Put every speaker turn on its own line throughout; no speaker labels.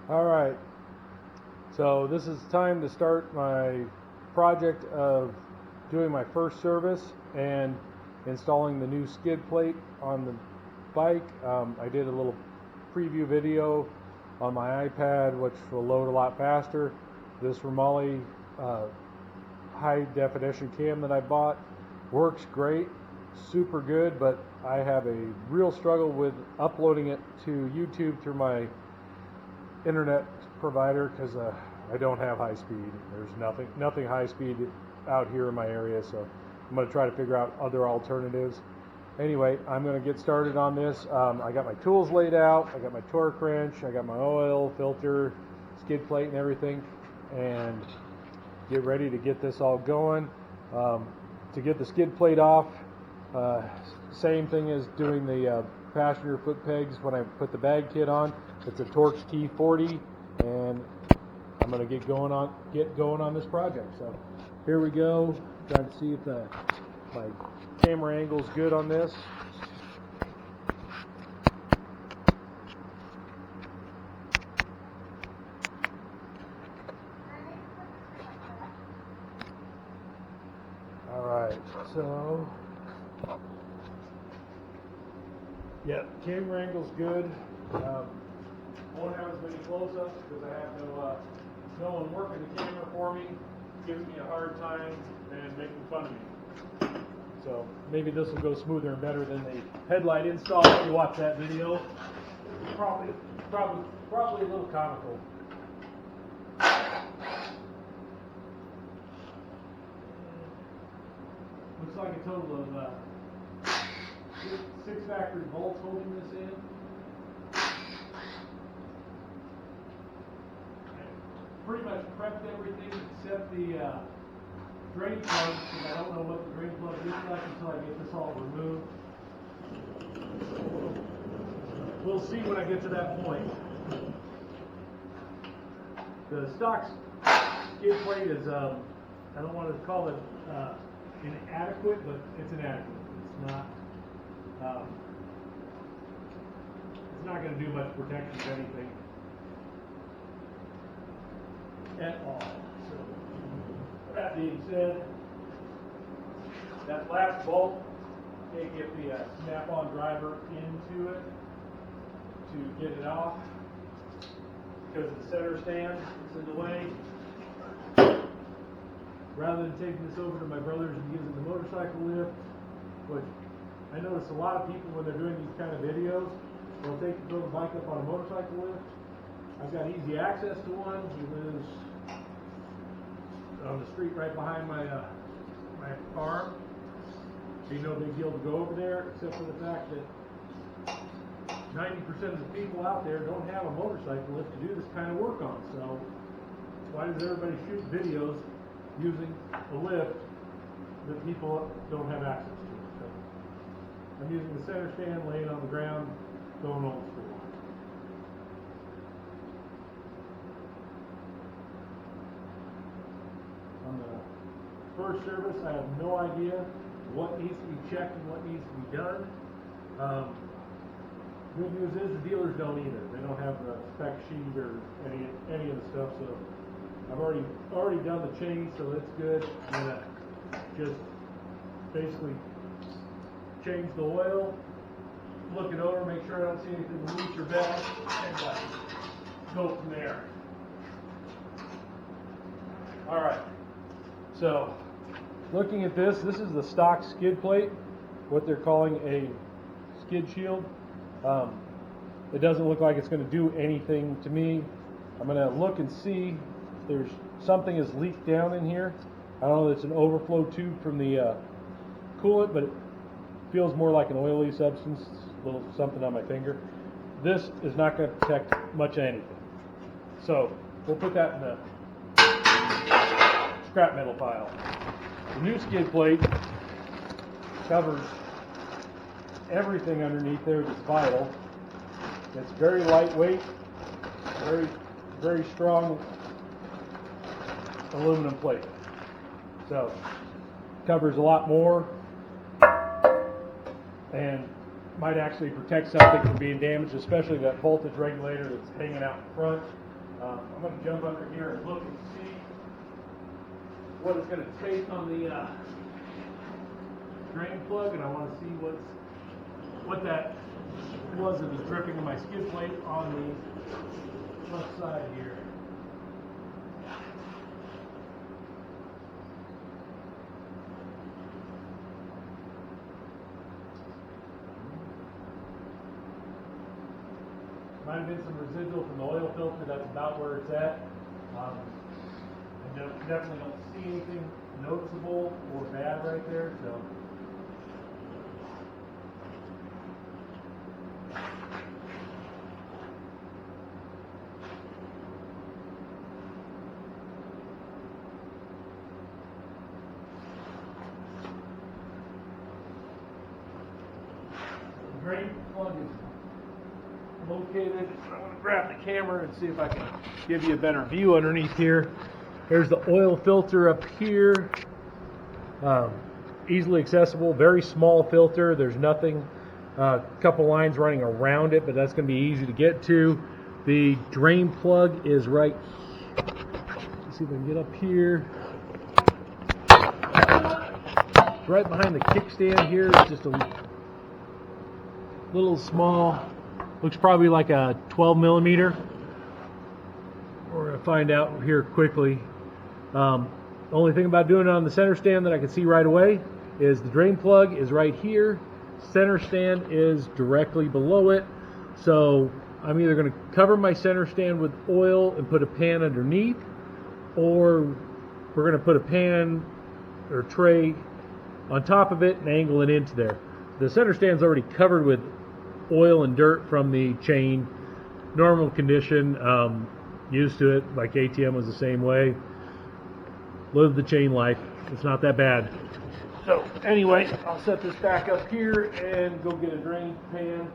All right, so this is time to start my project of doing my first service and installing the new skid plate on the bike. I did a little preview video on my iPad, which will load a lot faster. This Romali high definition cam that I bought works great, super good, but I have a real struggle with uploading it to YouTube through my internet provider because I don't have high speed. There's nothing high speed out here in my area, so I'm going to try to figure out other alternatives. Anyway, I'm going to get started on this. I got my tools laid out, I got my torque wrench, I got my oil, filter, skid plate and everything, and get ready to get this all going. To get the skid plate off, same thing as doing the passenger foot pegs when I put the bag kit on. It's a Torx T40, and I'm going to get going on this project. So here we go. Trying to see if my camera angle is good on this. All right, so yeah, camera angle's good. Won't have as many close-ups because I have no one working the camera for me, giving me a hard time and making fun of me. So maybe this will go smoother and better than the headlight install if you watch that video. Probably a little comical. Looks like a total of 6 factory bolts holding this in. Pretty much prepped everything except the drain plug, because I don't know what the drain plug looks like until I get this all removed. We'll see when I get to that point. The stock skid plate is, I don't want to call it inadequate, but it's inadequate. It's not going to do much protection to anything at all. So, that being said, that last bolt, can't get the snap-on driver into it to get it off because the center stand is in the way. Rather than taking this over to my brother's and using the motorcycle lift, which I notice a lot of people when they're doing these kind of videos, they'll throw the bike up on a motorcycle lift. I've got easy access to one. He lives on the street right behind my farm. Be no big deal to go over there, except for the fact that 90% of the people out there don't have a motorcycle lift to do this kind of work on. So why does everybody shoot videos using a lift that people don't have access to? So I'm using the center stand, laying on the ground, going old school. On the first service, I have no idea what needs to be checked and what needs to be done. Good news is the dealers don't either. They don't have the spec sheet or any of the stuff. So I've already done the chain, so it's good. I'm gonna just basically change the oil, look it over, make sure I don't see anything loose or bad, and go from there. All right. So, looking at this is the stock skid plate, what they're calling a skid shield. It doesn't look like it's going to do anything to me. I'm going to look and see if there's something is leaked down in here. I don't know if it's an overflow tube from the coolant, but it feels more like an oily substance, a little something on my finger. This is not going to protect much of anything. So, we'll put that in the scrap metal pile. The new skid plate covers everything underneath there that's vital. It's very lightweight, very strong aluminum plate. So covers a lot more and might actually protect something from being damaged, especially that voltage regulator that's hanging out in front. I'm going to jump under here and look and see what it's going to take on the drain plug, and I want to see what that was that was dripping in my skid plate on the left side here. Might have been some residual from the oil filter. That's about where it's at. I definitely don't see anything noticeable or bad right there. So. The drain plug is located. I'm going to grab the camera and see if I can give you a better view underneath here. There's the oil filter up here. Easily accessible, very small filter. There's nothing, a couple lines running around it, but that's going to be easy to get to. The drain plug is right, let's see if I can get up here. Right behind the kickstand here. It's just a little small. Looks probably like a 12 millimeter. We're going to find out here quickly. The only thing about doing it on the center stand that I can see right away is the drain plug is right here. Center stand is directly below it. So I'm either going to cover my center stand with oil and put a pan underneath, or we're going to put a pan or tray on top of it and angle it into there. The center stand's already covered with oil and dirt from the chain, normal condition, used to it, like ATM was the same way. Lived the chain life, it's not that bad. So anyway, I'll set this back up here and go get a drain pan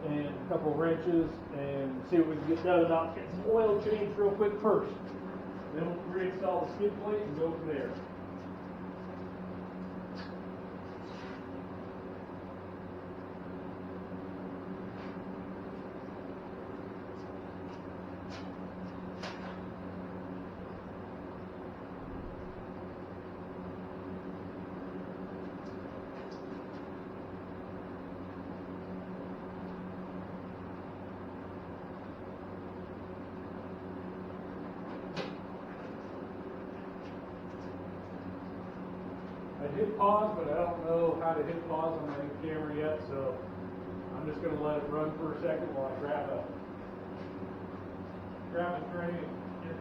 and a couple of wrenches and see what we can get done about getting some oil changed real quick first. Then we'll reinstall the skid plate and go from there. I hit pause, but I don't know how to hit pause on my new camera yet, so I'm just going to let it run for a second while I grab a tray and get it.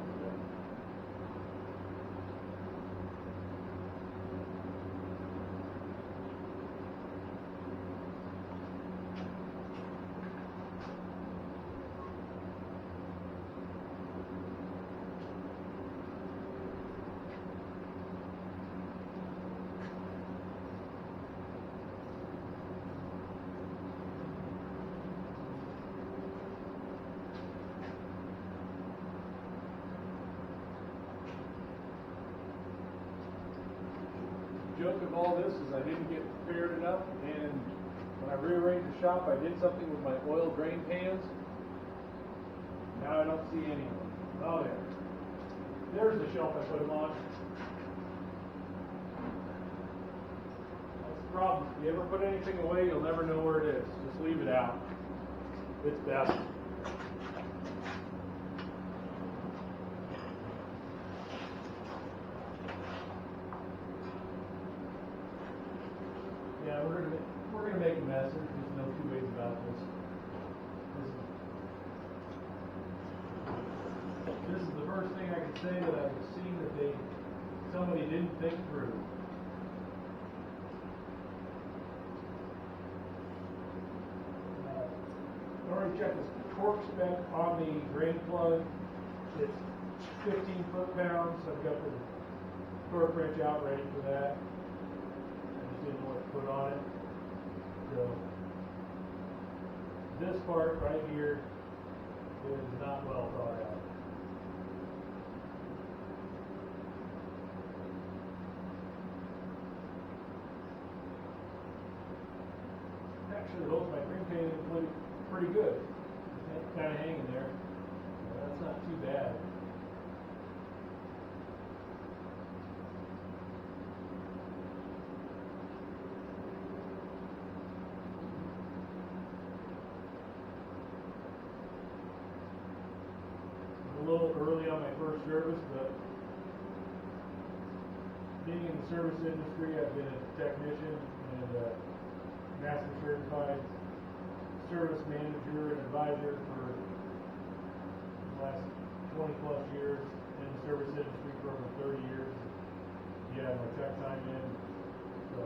The joke of all this is I didn't get prepared enough, and when I rearranged the shop, I did something with my oil drain pans. Now I don't see any of them. Oh, there. There's the shelf I put them on. That's the problem. If you ever put anything away, you'll never know where it is. Just leave it out. It's best. Yeah, we're gonna make a mess. There's no two ways about this. This is the first thing I can say that I've seen that somebody didn't think through. I already checked this torque spec on the drain plug. It's 15 foot-pounds. So I've got the torque wrench out ready for that. Didn't know what to put on it. So this part right here is not well thought out. Actually, those my green pan look pretty good. It's kind of hanging there. That's not too bad. little early on my first service, but being in the service industry, I've been a technician and a master certified service manager and advisor for the last 20 plus years, in the service industry for over 30 years. Yeah, my check time in. So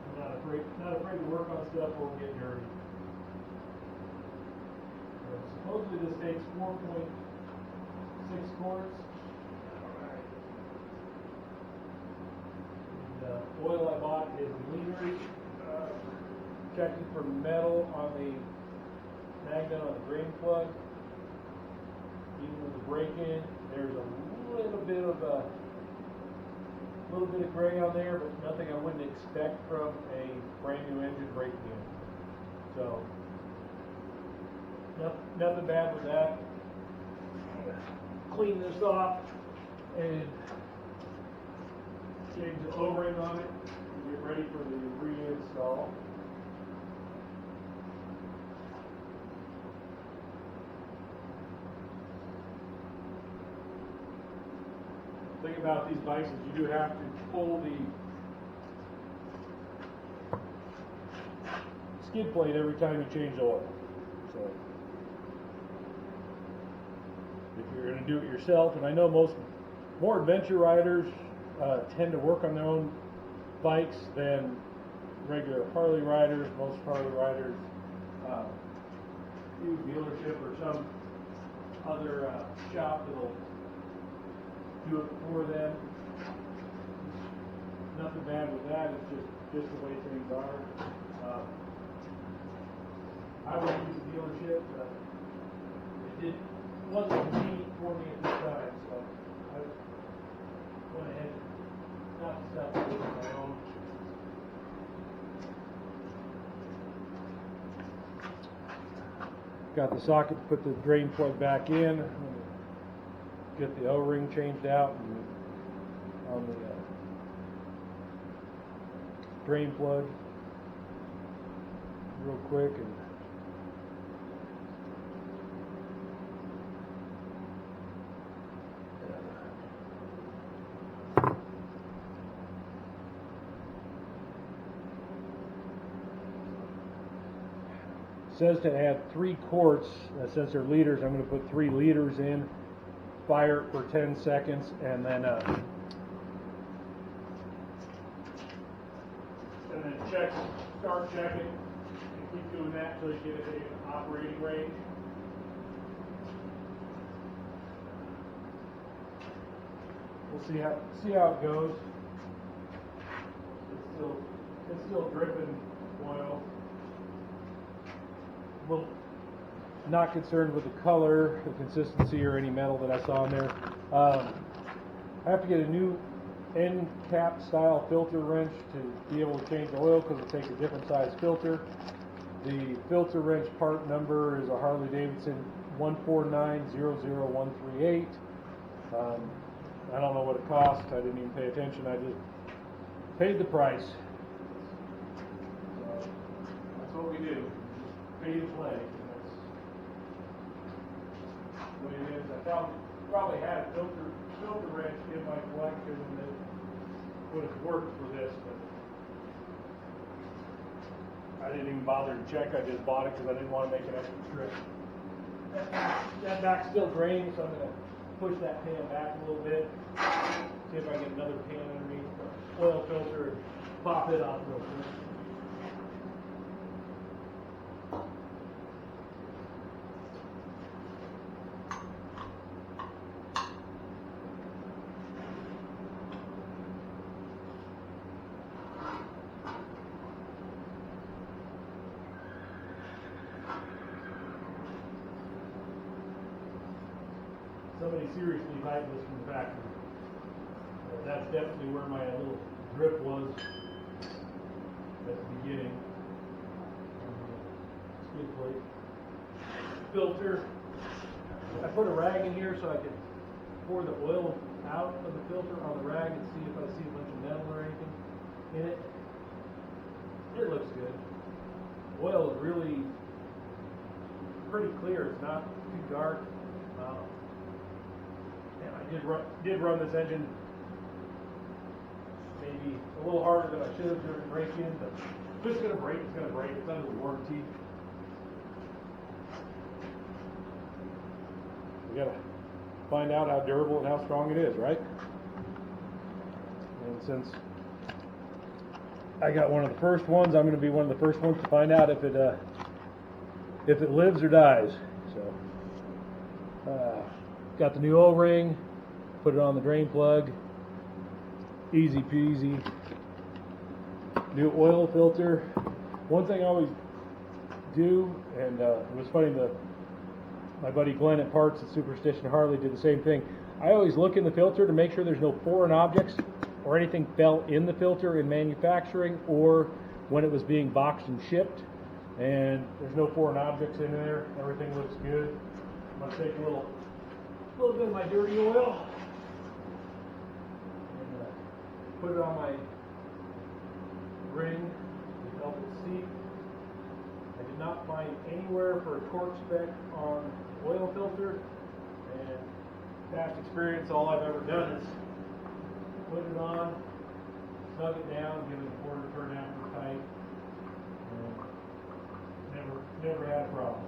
I'm not afraid to work on stuff or get dirty. Supposedly this takes 4.6 quarts. The oil I bought is Leanery. Checking for metal on the magnet on the drain plug. Even with the break-in, there's a little bit of gray on there, but nothing I wouldn't expect from a brand new engine breaking in. So nothing bad with that. Clean this off and change the O-ring on it and get ready for the reinstall. The thing about these bikes is you do have to pull the skid plate every time you change oil. So if you're going to do it yourself, and I know more adventure riders tend to work on their own bikes than regular Harley riders. Most Harley riders use dealership or some other shop that'll do it for them. Nothing bad with that. It's just the way things are. I would use a dealership, but it wasn't convenient for me at this time, so I went ahead and got the stuff on my own. Got the socket to put the drain plug back in. Get the O-ring changed out and on the drain plug real quick, and it says to add 3 quarts. Since they're liters, I'm going to put 3 liters in. Fire it for 10 seconds, and then start checking, and keep doing that until you get it in operating range. We'll see how it goes. It's still dripping oil. Well, not concerned with the color, the consistency, or any metal that I saw in there. I have to get a new end cap style filter wrench to be able to change the oil because it takes a different size filter. The filter wrench part number is a Harley Davidson 149-00138. I don't know what it cost. I didn't even pay attention. I just paid the price. So that's what we do. Pay to play. What it is. I probably had a filter wrench in my collection that would have worked for this, but I didn't even bother to check. I just bought it because I didn't want to make an extra trip. That back's still draining, so I'm going to push that pan back a little bit, see if I get another pan underneath the oil filter and pop it off real quick. Somebody seriously hide this from the factory. That's definitely where my little drip was at the beginning. Skid plate. Filter. I put a rag in here so I could pour the oil out of the filter on the rag and see if I see a bunch of metal or anything in it. It looks good. Oil is really pretty clear. It's not too dark. And I did run this engine maybe a little harder than I should have during break-in, but if it's going to break, it's going to break. It's under warranty. We got to find out how durable and how strong it is, right? And since I got one of the first ones, I'm going to be one of the first ones to find out if it lives or dies. So, got the new O-ring, put it on the drain plug, easy peasy. New oil filter. One thing I always do, and it was funny, my buddy Glenn at Parts at Superstition Harley did the same thing. I always look in the filter to make sure there's no foreign objects or anything fell in the filter in manufacturing or when it was being boxed and shipped. And there's no foreign objects in there. Everything looks good. I'm going to take a little bit of my dirty oil and put it on my ring to help it seep. I did not find anywhere for a torque spec on oil filter, and past experience, all I've ever done is put it on, snug it down, give it a quarter turn after tight, and never had a problem.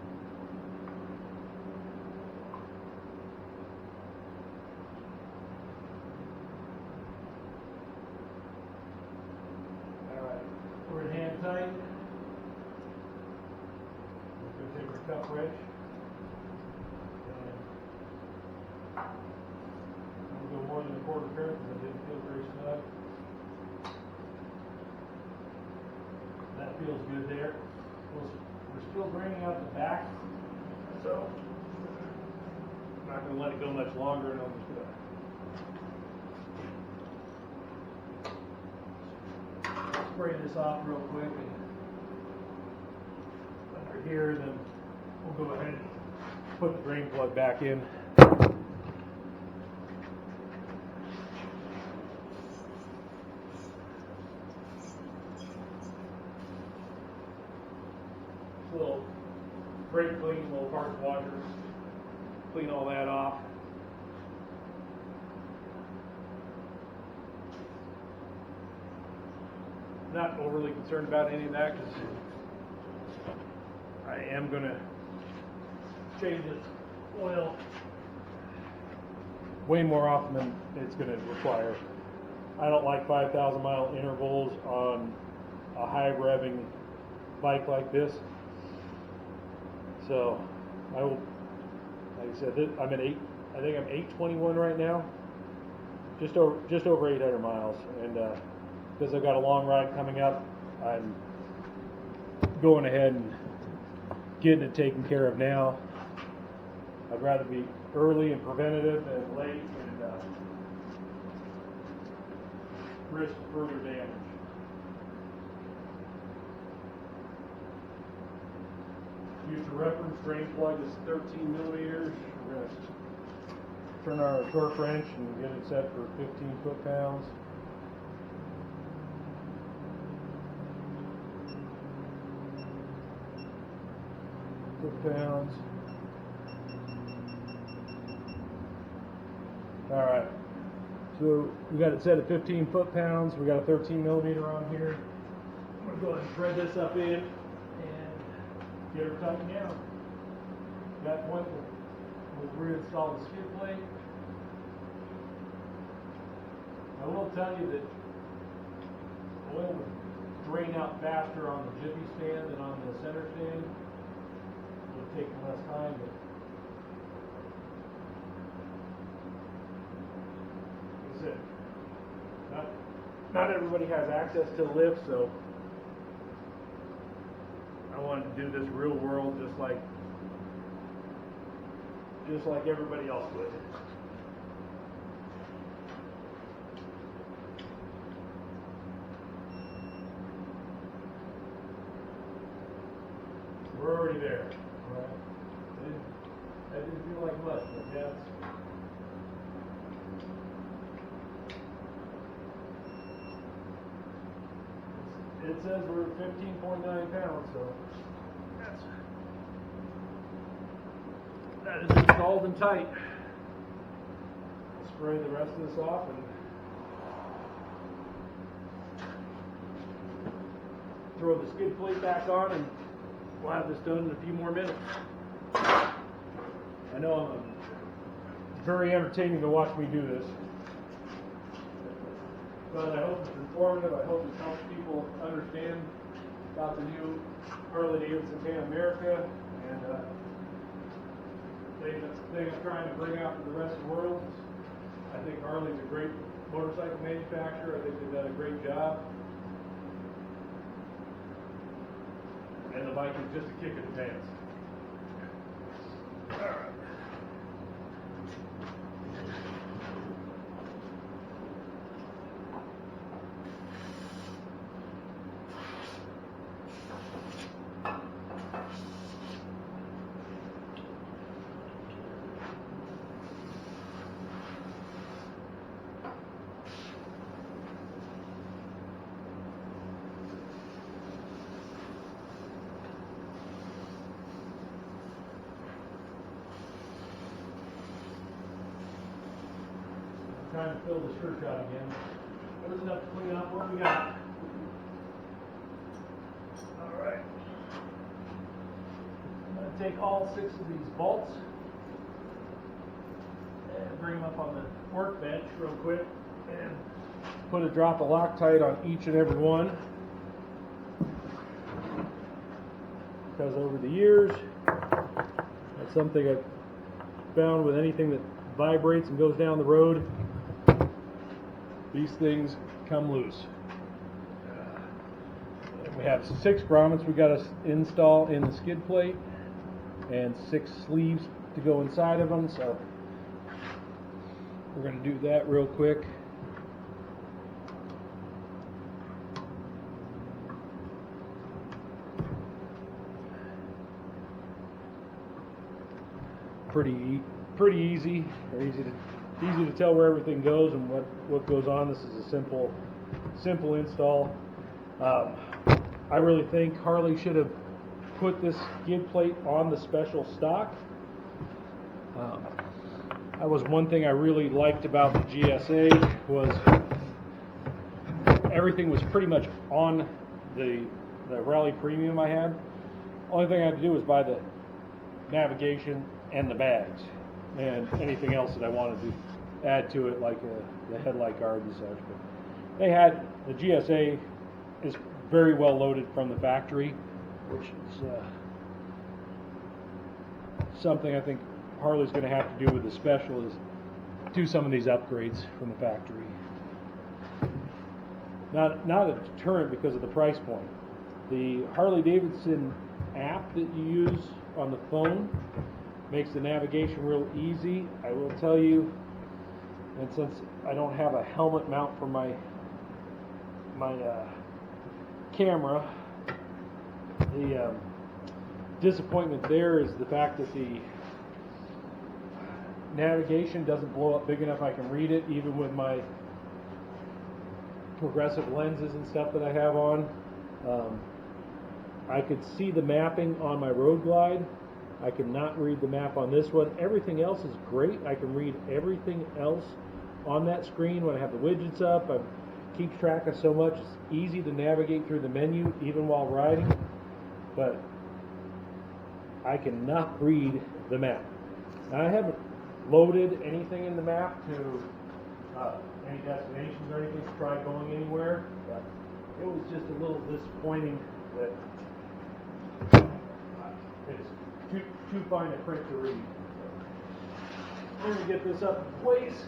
We're in hand tight. We're going to take our cup wrench and I'm going to go more than a quarter turn because I didn't feel very snug. That feels good there. We're still draining out the back, so I'm not going to let it go much longer, and I'm just going to spray this off real quick and under here, then we'll go ahead and put the drain plug back in. Little brake clean, little parts washers, clean all that off. Not overly concerned about any of that because I am going to change this oil way more often than it's going to require. I don't like 5,000 mile intervals on a high revving bike like this. So I will, like I said, I'm at I think I'm 821 right now, just over 800 miles, and because I've got a long ride coming up, I'm going ahead and getting it taken care of now. I'd rather be early and preventative than late and risk further damage. Future reference drain plug is 13 millimeters. We're going to turn our torque wrench and get it set for 15 foot-pounds. Foot-pounds. All right. So we got it set at 15 foot-pounds. We got a 13 millimeter on here. I'm going to go ahead and thread this up in and get her tightened down. That point we'll reinstall the skid plate. I will tell you that oil would drain out faster on the jiffy stand than on the center stand. It'll take less time, but like I said, not everybody has access to a lift, so I wanted to do this real world just like everybody else would. We're already there. Right? That didn't feel like much, but that's it says we're at 15.9 pounds, so That is installed and tight. I'll spray the rest of this off and throw the skid plate back on, and we'll have this done in a few more minutes. I know it's very entertaining to watch me do this, but I hope it's informative. I hope it helps people understand about the new Harley-Davidson Pan America, and that's the thing I'm trying to bring out to the rest of the world. I think Harley's a great motorcycle manufacturer. I think they've done a great job. And the bike is just a kick in the pants. All right. Trying to fill the shirt shot again. There's enough to clean up what we got. Alright. I'm going to take all 6 of these bolts and bring them up on the workbench real quick and put a drop of Loctite on each and every one. Because over the years, that's something I've found with anything that vibrates and goes down the road. These things come loose. We have 6 grommets we got to install in the skid plate and 6 sleeves to go inside of them, so we're going to do that real quick. Pretty easy. Easy to tell where everything goes and what goes on. This is a simple install. I really think Harley should have put this skid plate on the special stock. That was one thing I really liked about the GSA, was everything was pretty much on the Rally Premium I had. Only thing I had to do was buy the navigation and the bags, and anything else that I wanted to add to it, like the headlight guard and such. But they had, the GSA is very well loaded from the factory, which is something I think Harley's going to have to do with the special, is do some of these upgrades from the factory. Not a deterrent because of the price point. The Harley-Davidson app that you use on the phone makes the navigation real easy. I will tell you, and since I don't have a helmet mount for my camera, the disappointment there is the fact that the navigation doesn't blow up big enough I can read it, even with my progressive lenses and stuff that I have on. I could see the mapping on my Road Glide. I cannot read the map on this one. Everything else is great. I can read everything else on that screen when I have the widgets up. I keep track of so much. It's easy to navigate through the menu even while riding, but I cannot read the map. Now, I haven't loaded anything in the map to any destinations or anything to try going anywhere, but it was just a little disappointing that it's too fine a print to read. I'm going to get this up in place.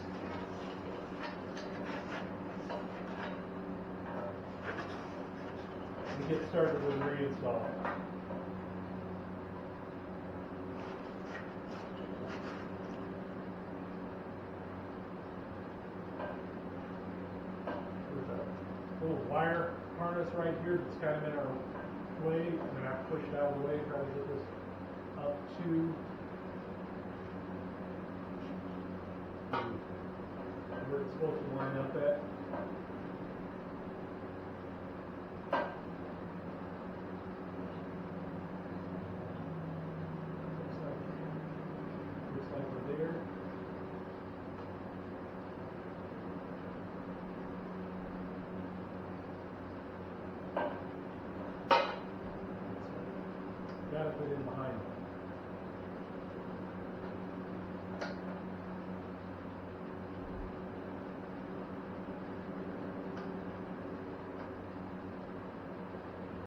And get started with the reinstall. There's a little wire harness right here that's kind of in our way. I'm going to have to push it out of the way, try to get this up to where it's supposed to line up at.